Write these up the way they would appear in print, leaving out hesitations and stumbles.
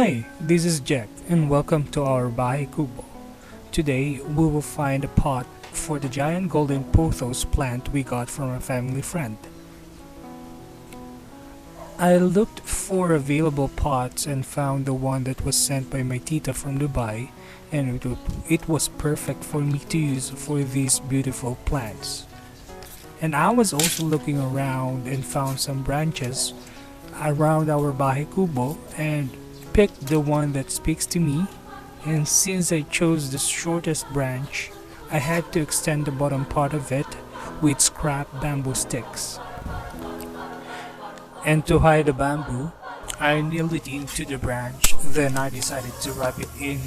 Hi, this is Jack and welcome to our bahay Kubo. Today we will find a pot for the giant golden pothos plant we got from a family friend. I looked for available pots and found the one that was sent by my tita from Dubai, and it was perfect for me to use for these beautiful plants. And I was also looking around and found some branches around our bahay Kubo and picked the one that speaks to me. And since I chose the shortest branch, I had to extend the bottom part of it with scrap bamboo sticks. And to hide the bamboo, I nailed it into the branch. Then I decided to wrap it in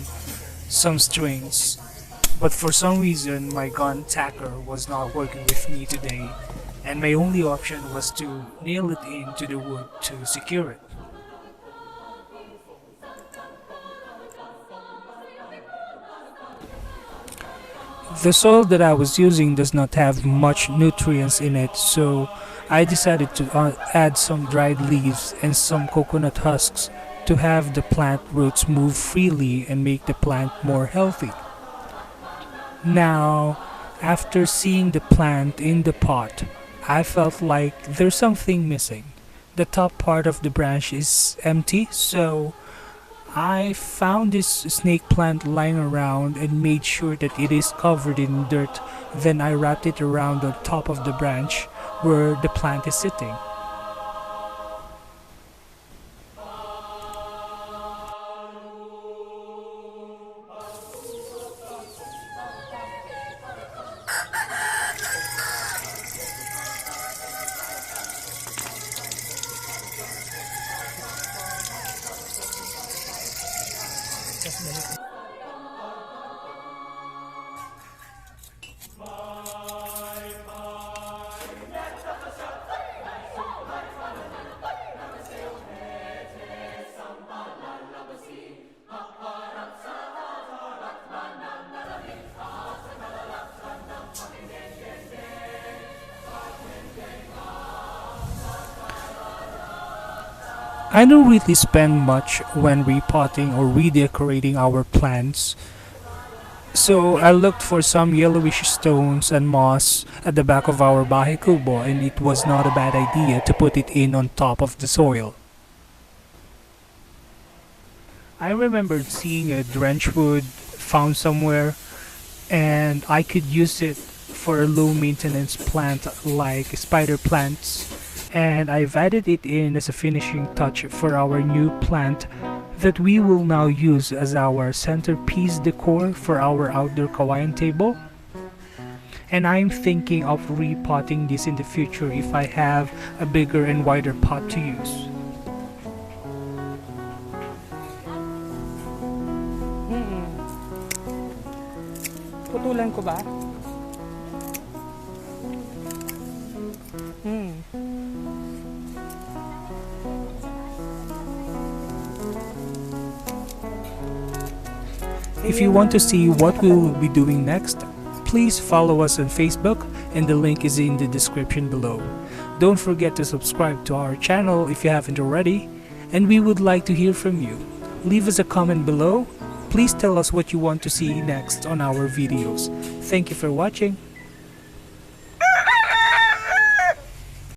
some strings. But for some reason, my gun tacker was not working with me today, and my only option was to nail it into the wood to secure it. The soil that I was using does not have much nutrients in it, so I decided to add some dried leaves and some coconut husks to have the plant roots move freely and make the plant more healthy. Now, after seeing the plant in the pot, I felt like there's something missing. The top part of the branch is empty, so I found this snake plant lying around and made sure that it is covered in dirt. Then I wrapped it around the top of the branch where the plant is sitting. I don't really spend much when repotting or redecorating our plants, so I looked for some yellowish stones and moss at the back of our bahay kubo, and it was not a bad idea to put it in on top of the soil. I remembered seeing a drench wood found somewhere, and I could use it for a low maintenance plant like spider plants, and I've added it in as a finishing touch for our new plant that we will now use as our centerpiece decor for our outdoor kawayan table. And I'm thinking of repotting this in the future if I have a bigger and wider pot to use. Putulan ko ba? If you want to see what we will be doing next, please follow us on Facebook and the link is in the description below. Don't forget to subscribe to our channel if you haven't already, and we would like to hear from you. Leave us a comment below. Please tell us what you want to see next on our videos. Thank you for watching.